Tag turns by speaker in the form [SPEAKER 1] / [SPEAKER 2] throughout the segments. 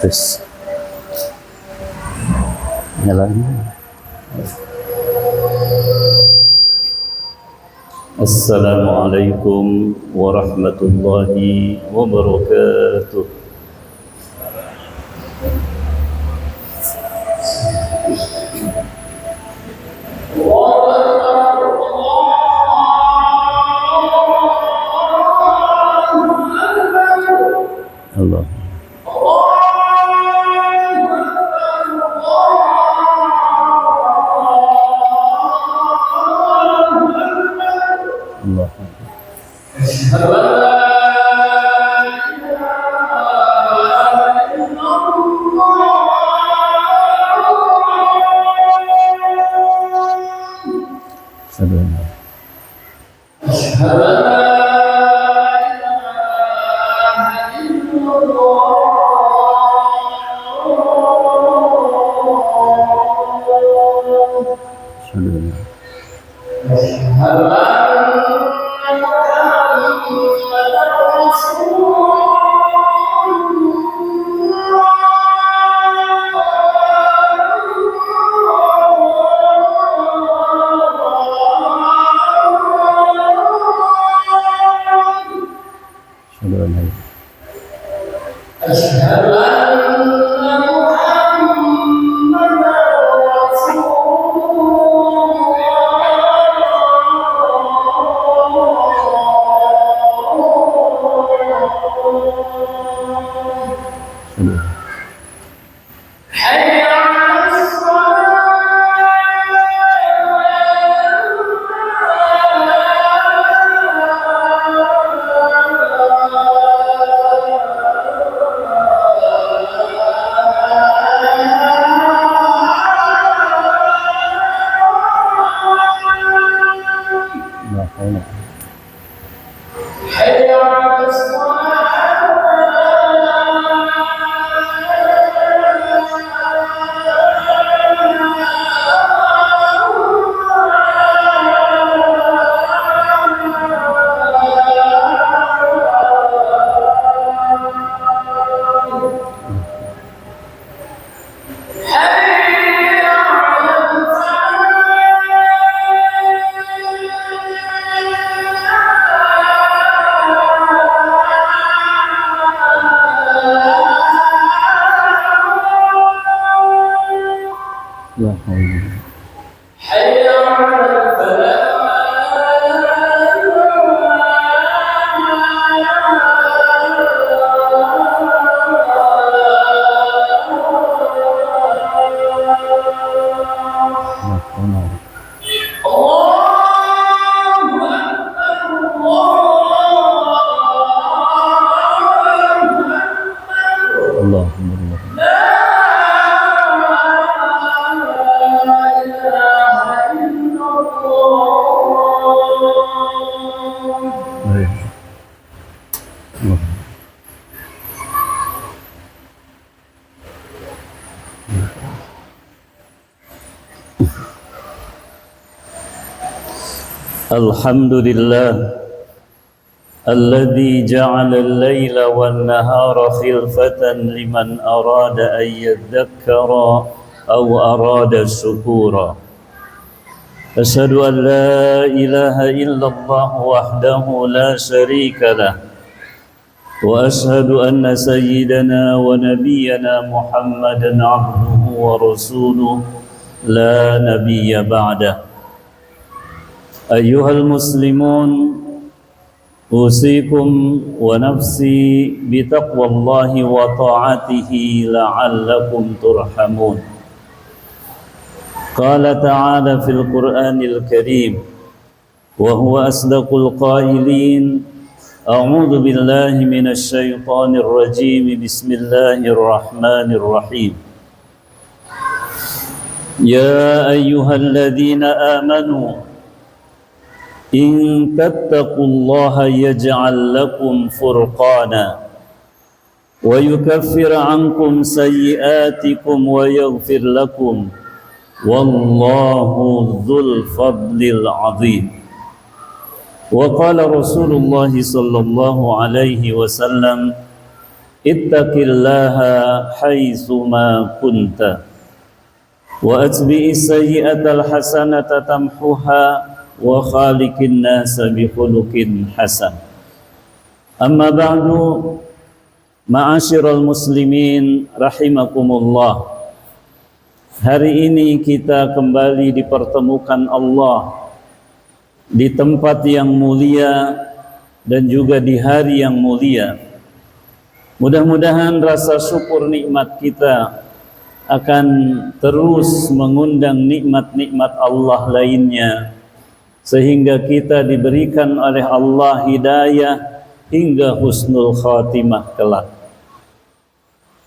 [SPEAKER 1] Terus nyalain. Assalamualaikum warahmatullahi wabarakatuh. Allah. Alhamdulillah alladzi ja'ala al-laila wan-nahara khilfatan liman arada an yadhakkara aw arada syukura. Asyhadu an la ilaha illallah wahdahu la syarika lah wa asyhadu anna sayyidana wa nabiyyana Muhammadan 'abduhu wa rasuluhu la nabiyya ba'dahu. أيها المسلمون أوصيكم ونفسي بتقوى الله وطاعته لعلكم ترحمون. قال تعالى في القرآن الكريم وهو أصدق القائلين أعوذ بالله من الشيطان الرجيم بسم الله الرحمن الرحيم. يا أيها الذين آمنوا إن تتقوا الله يجعل لكم فرقانا ويكفر عنكم سيئاتكم ويغفر لكم والله ذو الفضل العظيم. وقال رسول الله صلى الله عليه وسلم ittaqillaha haitsu ma kunta wa atbi'is sayyi'atal hasanata tamhuha wa khaliqin nasa bi khuluqin hasan. Amma ba'du, ma'asyiral muslimin rahimakumullah. Hari ini kita kembali dipertemukan Allah di tempat yang mulia dan juga di hari yang mulia. Mudah-mudahan rasa syukur nikmat kita akan terus mengundang nikmat-nikmat Allah lainnya, sehingga kita diberikan oleh Allah hidayah hingga husnul khatimah kelak.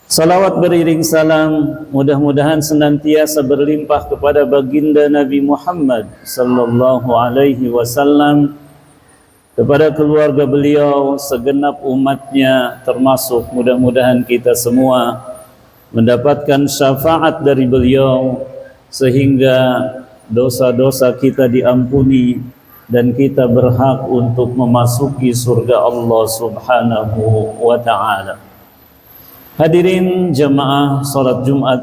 [SPEAKER 1] Salawat beriring salam mudah-mudahan senantiasa berlimpah kepada baginda Nabi Muhammad sallallahu alaihi wasallam, kepada keluarga beliau, segenap umatnya, termasuk mudah-mudahan kita semua mendapatkan syafaat dari beliau sehingga dosa-dosa kita diampuni dan kita berhak untuk memasuki surga Allah Subhanahu wa ta'ala. Hadirin jamaah salat Jumat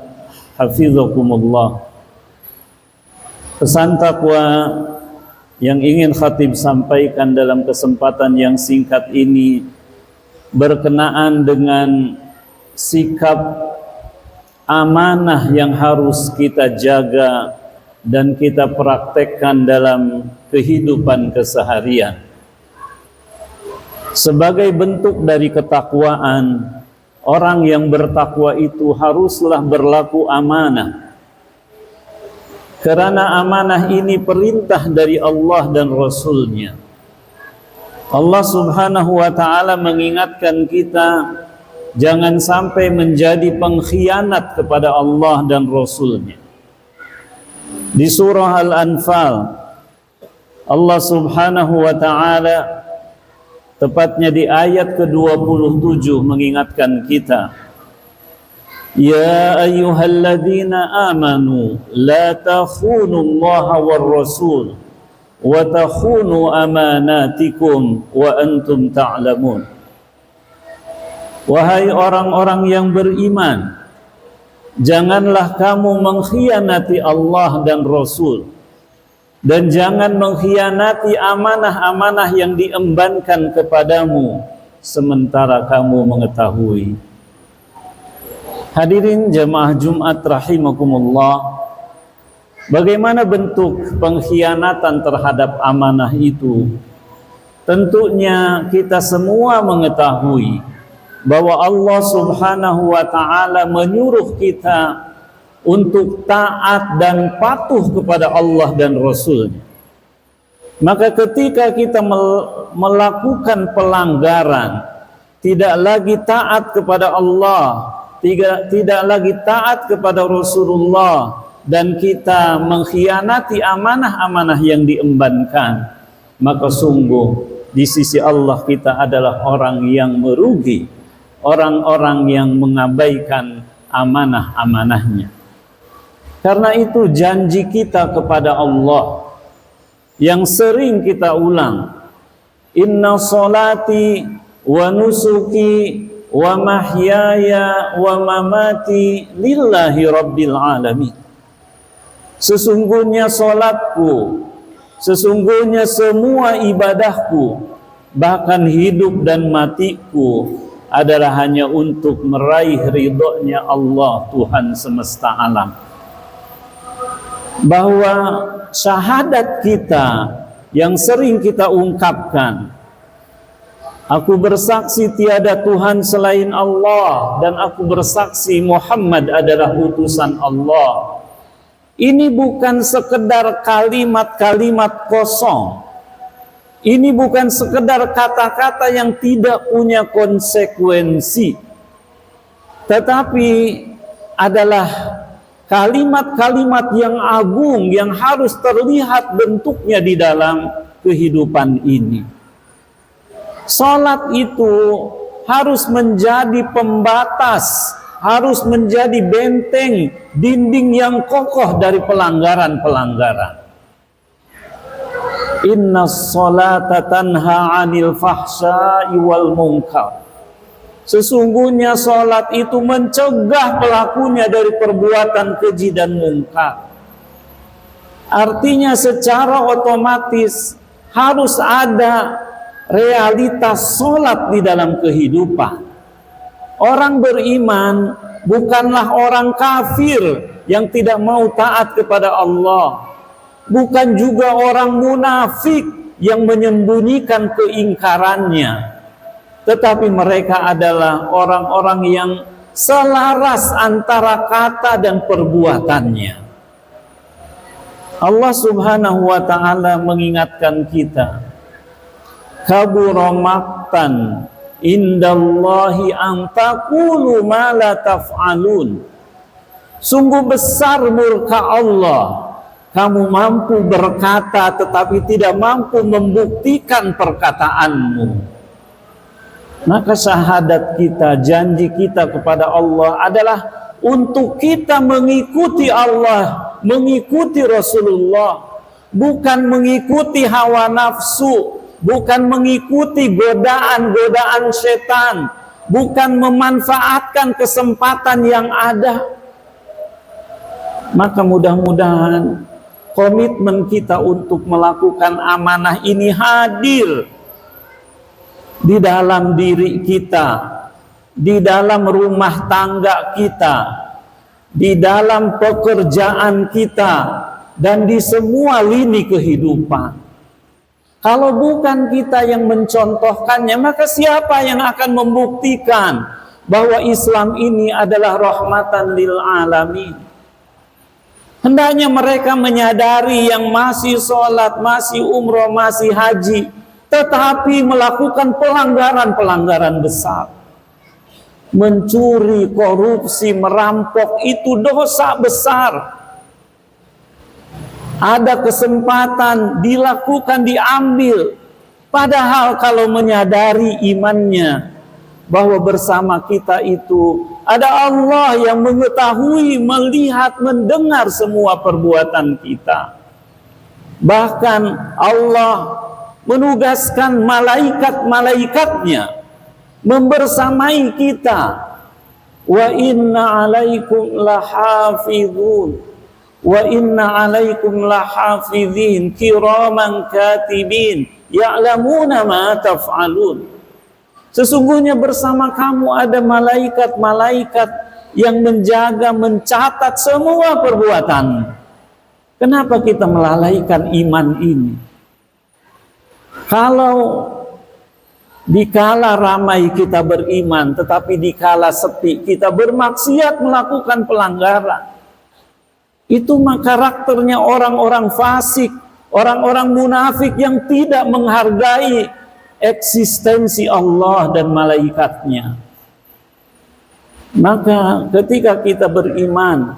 [SPEAKER 1] hafizakumullah. Pesan takwa yang ingin khatib sampaikan dalam kesempatan yang singkat ini berkenaan dengan sikap amanah yang harus kita jaga dan kita praktekkan dalam kehidupan keseharian. Sebagai bentuk dari ketakwaan, orang yang bertakwa itu haruslah berlaku amanah. Karena amanah ini perintah dari Allah dan Rasul-Nya. Allah Subhanahu wa ta'ala mengingatkan kita jangan sampai menjadi pengkhianat kepada Allah dan Rasul-Nya. Di surah Al-Anfal, Allah Subhanahu wa ta'ala tepatnya di ayat ke-27 mengingatkan kita, ya ayyuhalladzina amanu la takhunu allaha war rasul wa takhunu amanatikum wa antum ta'lamun. Wahai orang-orang yang beriman, janganlah kamu mengkhianati Allah dan Rasul, dan jangan mengkhianati amanah-amanah yang diembankan kepadamu sementara kamu mengetahui. Hadirin jamaah Jumat rahimakumullah, bagaimana bentuk pengkhianatan terhadap amanah itu? Tentunya kita semua mengetahui bahwa Allah Subhanahu wa ta'ala menyuruh kita untuk taat dan patuh kepada Allah dan Rasul-Nya. Maka ketika kita melakukan pelanggaran, tidak lagi taat kepada Allah, tidak lagi taat kepada Rasulullah, dan kita mengkhianati amanah-amanah yang diembankan, maka sungguh di sisi Allah kita adalah orang yang merugi, orang-orang yang mengabaikan amanah-amanahnya. Karena itu janji kita kepada Allah yang sering kita ulang, inna sholati wa nusuki wa mahyaya wa mamati lillahi rabbil alamin. Sesungguhnya sholatku, sesungguhnya semua ibadahku, bahkan hidup dan matiku adalah hanya untuk meraih ridhonya Allah Tuhan semesta alam. Bahwa syahadat kita yang sering kita ungkapkan, aku bersaksi tiada Tuhan selain Allah dan aku bersaksi Muhammad adalah utusan Allah, ini bukan sekedar kalimat-kalimat kosong. Ini bukan sekedar kata-kata yang tidak punya konsekuensi, tetapi adalah kalimat-kalimat yang agung yang harus terlihat bentuknya di dalam kehidupan ini. Salat itu harus menjadi pembatas, harus menjadi benteng, dinding yang kokoh dari pelanggaran-pelanggaran. Inna sholata tanha 'anil fahsya'i wal munkar. Sesungguhnya sholat itu mencegah pelakunya dari perbuatan keji dan mungkar. Artinya secara otomatis harus ada realitas sholat di dalam kehidupan. Orang beriman bukanlah orang kafir yang tidak mau taat kepada Allah. Bukan juga orang munafik yang menyembunyikan keingkarannya. Tetapi mereka adalah orang-orang yang selaras antara kata dan perbuatannya. Allah Subhanahu wa ta'ala mengingatkan kita, kabura maqtan indallahi an taqulu ma la taf'alun. Sungguh besar murka Allah, kamu mampu berkata tetapi tidak mampu membuktikan perkataanmu. Maka syahadat kita, janji kita kepada Allah adalah untuk kita mengikuti Allah, mengikuti Rasulullah, bukan mengikuti hawa nafsu, bukan mengikuti godaan-godaan setan, bukan memanfaatkan kesempatan yang ada. Maka mudah-mudahan komitmen kita untuk melakukan amanah ini hadir di dalam diri kita, di dalam rumah tangga kita, di dalam pekerjaan kita, dan di semua lini kehidupan. Kalau bukan kita yang mencontohkannya, maka siapa yang akan membuktikan bahwa Islam ini adalah rahmatan lil alamin? Hendaknya mereka menyadari yang masih sholat, masih umroh, masih haji, tetapi melakukan pelanggaran-pelanggaran besar. Mencuri, korupsi, merampok itu dosa besar. Ada kesempatan dilakukan, diambil. Padahal kalau menyadari imannya bahwa bersama kita itu ada Allah yang mengetahui, melihat, mendengar semua perbuatan kita. Bahkan Allah menugaskan malaikat-malaikatnya membersamai kita. Wa inna alaikum lahafizun, wa inna alaikum lahafizin kiraman katibin ya'lamuna ma taf'alun. Sesungguhnya bersama kamu ada malaikat-malaikat yang menjaga, mencatat semua perbuatan. Kenapa kita melalaikan iman ini? Kalau dikala ramai kita beriman, tetapi dikala sepi kita bermaksiat, melakukan pelanggaran, itu mah karakternya orang-orang fasik, orang-orang munafik yang tidak menghargai eksistensi Allah dan malaikatnya. Maka ketika kita beriman,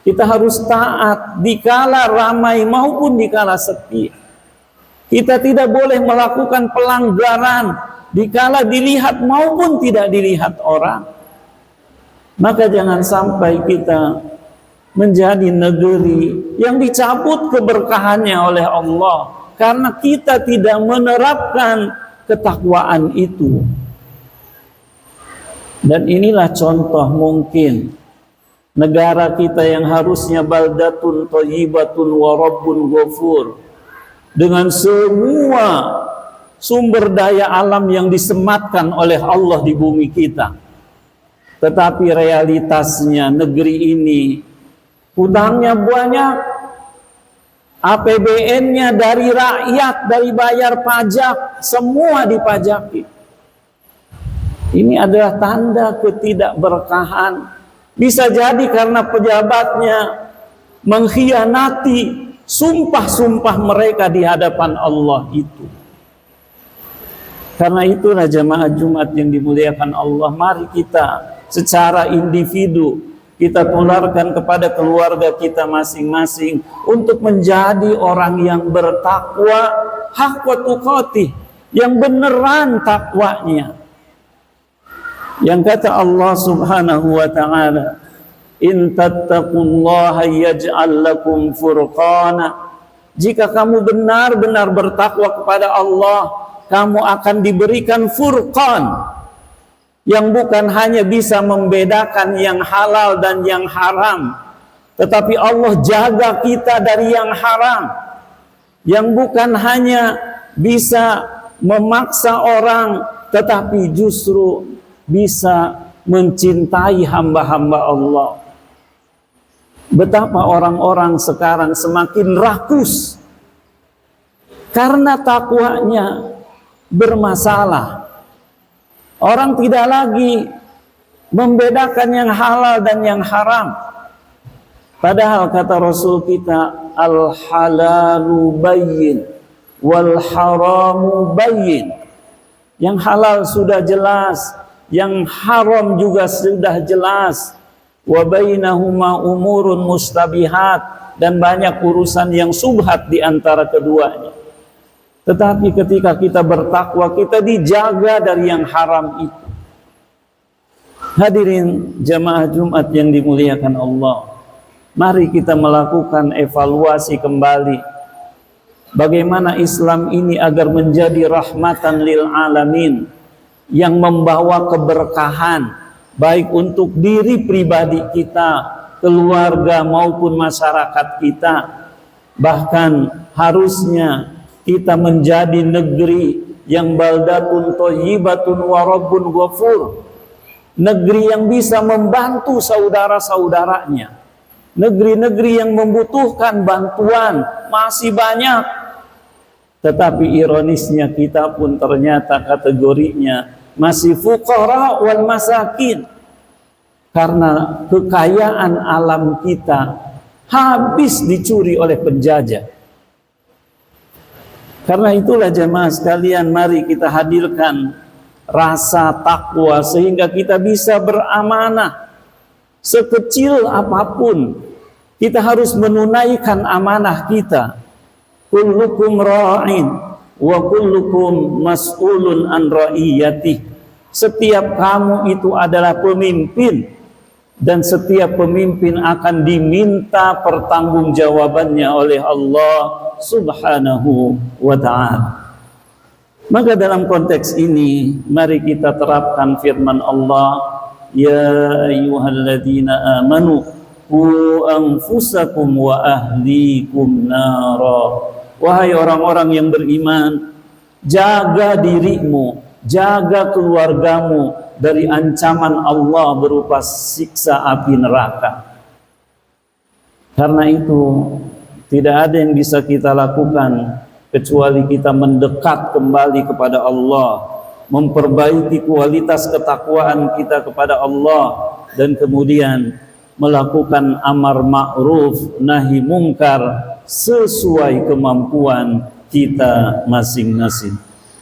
[SPEAKER 1] kita harus taat dikala ramai maupun dikala sepi. Kita tidak boleh melakukan pelanggaran dikala dilihat maupun tidak dilihat orang. Maka jangan sampai kita menjadi negeri yang dicabut keberkahannya oleh Allah karena kita tidak menerapkan ketakwaan itu. Dan inilah contoh mungkin negara kita yang harusnya baldatun thayyibatun wa rabbun ghafur, dengan semua sumber daya alam yang disematkan oleh Allah di bumi kita. Tetapi realitasnya negeri ini hutangnya banyak, APBN-nya dari rakyat, dari bayar pajak, semua dipajaki. Ini adalah tanda ketidakberkahan. Bisa jadi karena pejabatnya mengkhianati sumpah-sumpah mereka di hadapan Allah itu. Karena itulah jamaah Jumat yang dimuliakan Allah, mari kita secara individu kita tularkan kepada keluarga kita masing-masing untuk menjadi orang yang bertakwa haqqa tuqatih, yang beneran takwanya. Yang kata Allah Subhanahu wa ta'ala, in tattaqullaha yaj'al lakum furqana. Jika kamu benar-benar bertakwa kepada Allah, kamu akan diberikan furqan. yang bukan hanya bisa membedakan yang halal dan yang haram, tetapi Allah jaga kita dari yang haram, yang bukan hanya bisa memaksa orang, tetapi justru bisa mencintai hamba-hamba Allah. Betapa orang-orang sekarang semakin rakus karena takwanya bermasalah. Orang tidak lagi membedakan yang halal dan yang haram. Padahal kata Rasul kita, al-halalu bayyin wal haramu bayyin. Yang halal sudah jelas, yang haram juga sudah jelas. Wa bainahuma umurun mustabihat, dan banyak urusan yang subhat di antara keduanya. Tetapi ketika kita bertakwa, kita dijaga dari yang haram itu. Hadirin jamaah Jumat yang dimuliakan Allah, mari kita melakukan evaluasi kembali bagaimana Islam ini agar menjadi rahmatan lil alamin, yang membawa keberkahan baik untuk diri pribadi kita, keluarga maupun masyarakat kita. Bahkan harusnya kita menjadi negeri yang baldatun thayyibatun wa rabbun ghafur, negeri yang bisa membantu saudara-saudaranya. Negeri-negeri yang membutuhkan bantuan masih banyak, tetapi ironisnya kita pun ternyata kategorinya masih fuqara wal masakin, karena kekayaan alam kita habis dicuri oleh penjajah. Karena itulah jemaah sekalian, mari kita hadirkan rasa takwa sehingga kita bisa beramanah. Sekecil apapun, kita harus menunaikan amanah kita. Kullukum ra'in wa kullukum mas'ulun an ra'iyatih. Setiap kamu itu adalah pemimpin, dan setiap pemimpin akan diminta pertanggungjawabannya oleh Allah Subhanahu wa ta'ala. Maka dalam konteks ini, mari kita terapkan firman Allah, ya ayyuhalladzina amanu qu anfusakum wa ahlikum nara. Wahai orang-orang yang beriman, jaga dirimu, jaga keluargamu dari ancaman Allah berupa siksa api neraka. Karena itu tidak ada yang bisa kita lakukan kecuali kita mendekat kembali kepada Allah, memperbaiki kualitas ketakwaan kita kepada Allah, dan kemudian melakukan amar ma'ruf nahi mungkar sesuai kemampuan kita masing-masing.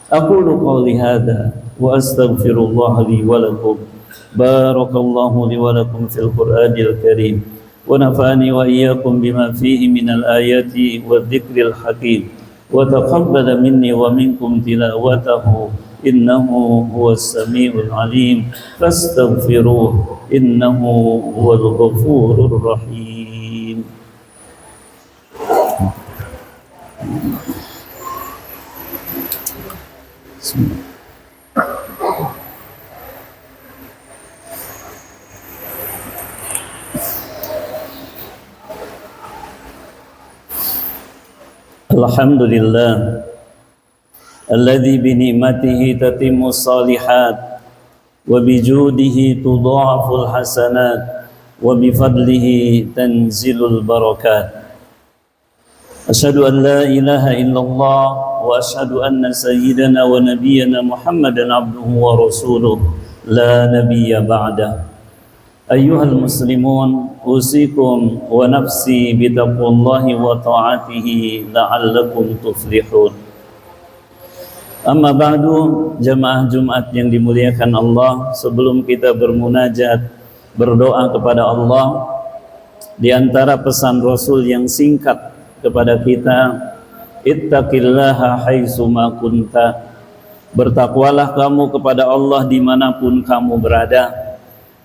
[SPEAKER 1] Aqulu qouli hadza wa astaghfirullah li wa lakum. Barakallahu li wa lakum fil Qur'anil Karim wa nafa'ani wa iyyakum bima fihi minal ayati wadh-dhikril hakim wa taqabbala minni wa minkum tilawatahu innahu huwas samiul alim fastaghfiruh innahu huwal ghafurur rahim. Alhamdulillah alladzi bi ni'matihi tatimmu shalihat wa bi judihi tudha'aful hasanat wa bi fadlihi tanzilul barakat. Asyhadu an la ilaha illallah wa asyhadu anna sayyidana wa nabiyyana Muhammadan abduhu wa rasuluh la nabiyya ba'dah. Ayyuhal muslimun, usikum wa nafsi bitaqwallahi wa ta'atihi la'allakum tuflihun. Amma ba'du, jamaah Jumat yang dimuliakan Allah, sebelum kita bermunajat, berdoa kepada Allah, di antara pesan Rasul yang singkat kepada kita, ittaqillaha haitsu ma kunta. Bertakwalah kamu kepada Allah dimanapun kamu berada,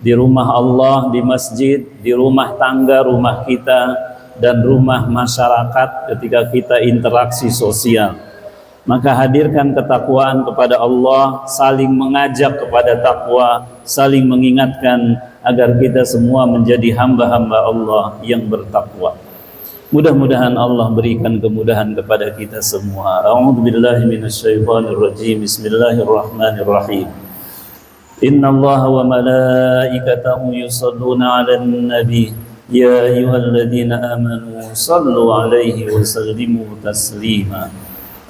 [SPEAKER 1] di rumah Allah, di masjid, di rumah tangga rumah kita, dan rumah masyarakat ketika kita interaksi sosial. Maka hadirkan ketakwaan kepada Allah, saling mengajak kepada takwa, saling mengingatkan agar kita semua menjadi hamba-hamba Allah yang bertakwa. Mudah-mudahan Allah berikan kemudahan kepada kita semua. A'udzubillahi minasyaitonirrajim. Bismillahirrahmanirrahim. Innallaha wa malaikatahu yusholluna 'alan nabi. Ya ayyuhalladzina amanu shallu 'alaihi wa sallimu taslima.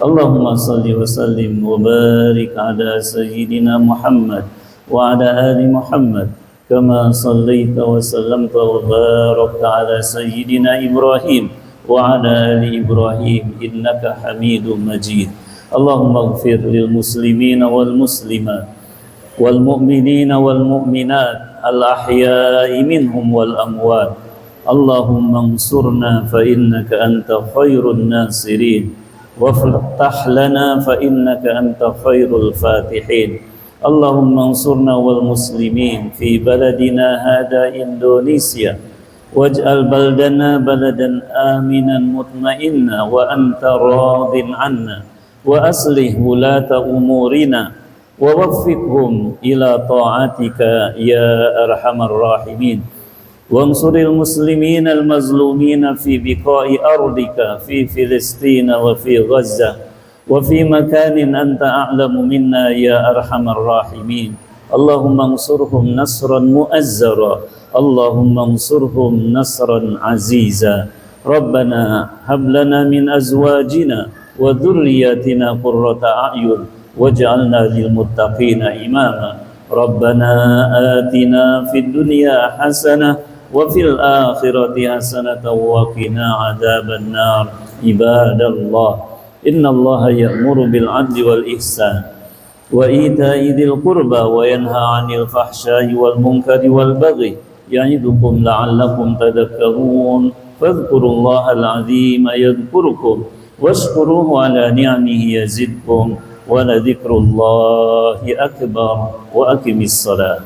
[SPEAKER 1] Allahumma shalli wa sallim wa barik 'ala sayyidina Muhammad wa 'ala ali Muhammad. كما صليت وسلمت وباركت على سيدنا إبراهيم وعلى آل إبراهيم إنك حميد مجيد اللهم اغفر للمسلمين والمسلمات والمؤمنين والمؤمنات الأحياء منهم والأموات اللهم انصرنا فإنك أنت خير الناصرين وافتح لنا فإنك أنت خير الفاتحين اللهم انصرنا والمسلمين في بلدنا هذا إندونيسيا واجعل بلدنا بلدا آمنا مطمئنا وأنت راض عنا وأصلح ولاة أمورنا ووفقهم إلى طاعتك يا أرحم الراحمين وانصر المسلمين المظلومين في بقاع أرضك في فلسطين وفي غزة وفي مكان أنت أعلم منا يا أرحم الراحمين اللهم انصرهم نصرا مؤزرا اللهم انصرهم نصرا عزيزا ربنا هب لنا من أزواجنا وذرياتنا قرة أعين واجعلنا للمتقين إماما ربنا آتنا في الدنيا حسنة وفي الآخرة حسنة وقنا عذاب النار عباد الله إن الله يأمر بالعدل والإحسان وإيتاء ذي القربى وينهى عن الفحشاء والمنكر والبغي يعظكم لعلكم تذكرون فاذكروا الله العظيم يذكركم واشكروه على نعمه يزدكم ولذكر الله أكبر وأقم الصلاة